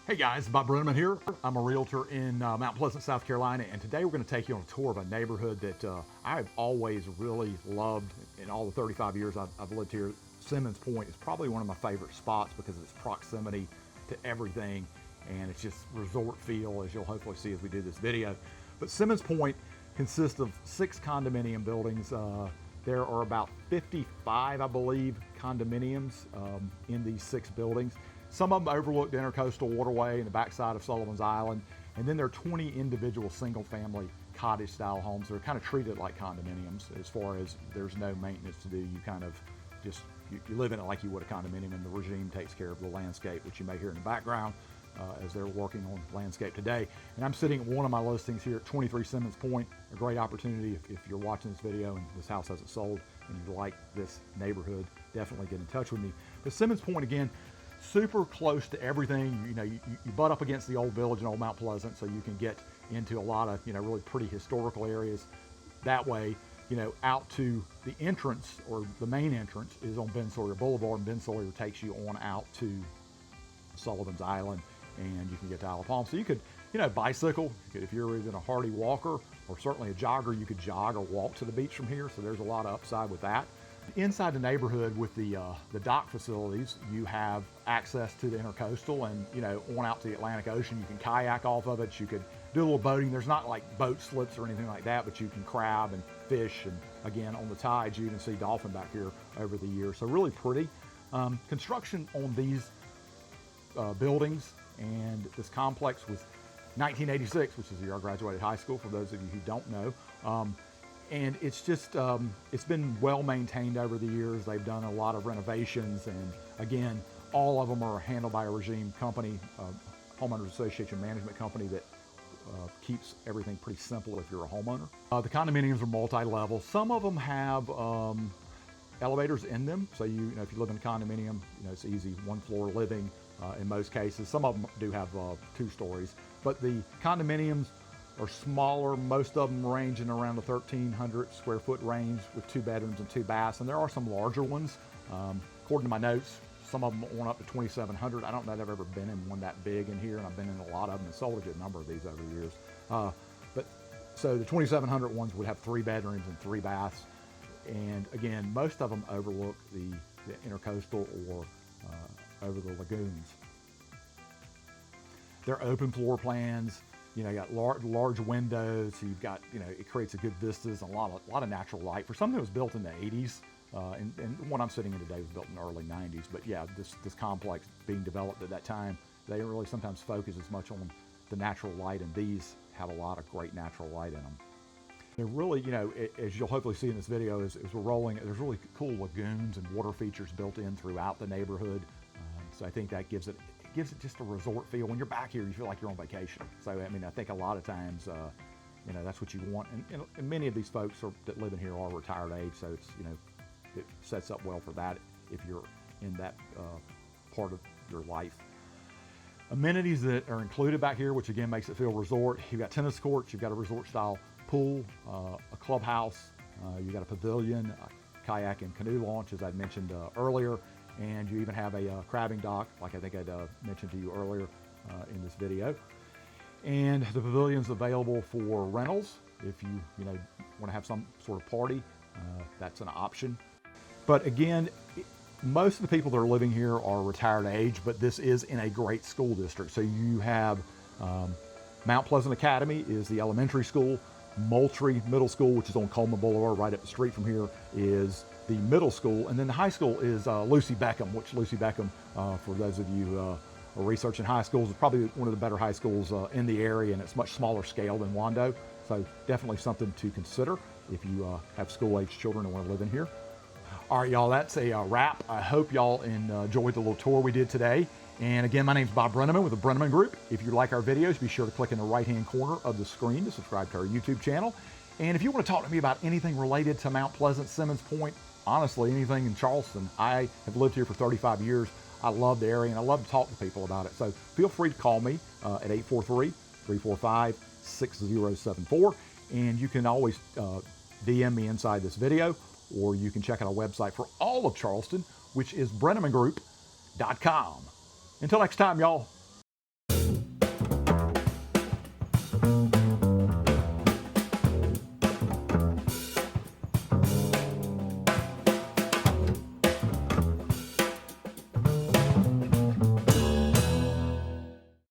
Hey guys, Bob Brenamman here. I'm a realtor in Mount Pleasant, South Carolina, and today we're going to take you on a tour of a neighborhood that I've always really loved in all the 35 years I've lived here. Simmons Pointe is probably one of my favorite spots because of its proximity to everything, and it's just resort feel, as you'll hopefully see as we do this video. But Simmons Pointe consists of 6 condominium buildings. There are about 55, I believe, condominiums in these 6 buildings. Some of them overlook the Intracoastal Waterway and the backside of Sullivan's Island. And then there are 20 individual single-family cottage-style homes that are kind of treated like condominiums as far as there's no maintenance to do. You kind of just, you live in it like you would a condominium, and the regime takes care of the landscape, which you may hear in the background as they're working on landscape today. And I'm sitting at one of my listings here at 23 Simmons Pointe. A great opportunity if you're watching this video and this house hasn't sold and you like this neighborhood, definitely get in touch with me. But Simmons Pointe, again, super close to everything. You butt up against the old village in Old Mount Pleasant, so you can get into a lot of really pretty historical areas that way. Out to the entrance, or the main entrance, is on Ben Sawyer Boulevard, and Ben Sawyer takes you on out to Sullivan's Island, and you can get to Isle of Palm. So you could bicycle. If you're even a hardy walker or certainly a jogger, you could jog or walk to the beach from here. So there's a lot of upside with that. Inside the neighborhood with the dock facilities, you have access to the Intracoastal, and on out to the Atlantic Ocean. You can kayak off of it. You could do a little boating. There's not like boat slips or anything like that, but you can crab and fish. And again, on the tides, you even see dolphin back here over the years. So really pretty. Construction on these buildings and this complex was 1986, which is the year I graduated high school, for those of you who don't know. And it's just, it's been well maintained over the years. They've done a lot of renovations, and again, all of them are handled by a regime company, homeowners association management company that keeps everything pretty simple if you're a homeowner. The condominiums are multi-level. Some of them have elevators in them. So if you live in a condominium, it's easy, 1-floor living in most cases. Some of them do have 2 stories, but the condominiums are smaller. Most of them ranging around the 1,300 square foot range with 2 bedrooms and 2 baths. And there are some larger ones. According to my notes, some of them went up to 2,700. I don't know that I've ever been in one that big in here, and I've been in a lot of them and sold a good number of these over the years. So the 2,700 ones would have 3 bedrooms and 3 baths. And again, most of them overlook the Intracoastal or over the lagoons. They're open floor plans. You got large windows, so you've got, it creates a good vistas and a lot of natural light. For something that was built in the 80s, and the one I'm sitting in today was built in the early 90s, but yeah, this complex being developed at that time, they didn't really sometimes focus as much on the natural light, and these have a lot of great natural light in them. They're really, as you'll hopefully see in this video, as we're rolling, there's really cool lagoons and water features built in throughout the neighborhood. So I think that gives it just a resort feel. When you're back here, you feel like you're on vacation. So I think a lot of times, that's what you want. And many of these folks that live in here are retired age, so it's it sets up well for that if you're in that part of your life. Amenities that are included back here, which again makes it feel resort. You've got tennis courts, you've got a resort style pool, a clubhouse, you've got a pavilion, a kayak and canoe launch, as I mentioned earlier. And you even have a crabbing dock, like I think I'd mentioned to you earlier in this video. And the pavilion's available for rentals. If you want to have some sort of party, that's an option. But again, most of the people that are living here are retired age, but this is in a great school district. So you have Mount Pleasant Academy is the elementary school. Moultrie Middle School, which is on Coleman Boulevard right up the street from here, is the middle school. And then the high school is Lucy Beckham, which Lucy Beckham, for those of you who are researching high schools, is probably one of the better high schools in the area, and it's much smaller scale than Wando. So definitely something to consider if you have school-age children and want to live in here. All right, y'all, that's a wrap. I hope y'all enjoyed the little tour we did today. And again, my name's Bob Brenamman with the Brennaman Group. If you like our videos, be sure to click in the right-hand corner of the screen to subscribe to our YouTube channel. And if you want to talk to me about anything related to Mount Pleasant, Simmons Pointe, honestly, anything in Charleston, I have lived here for 35 years. I love the area, and I love to talk to people about it. So feel free to call me at 843-345-6074. And you can always DM me inside this video, or you can check out our website for all of Charleston, which is BrennamanGroup.com. Until next time, y'all. you.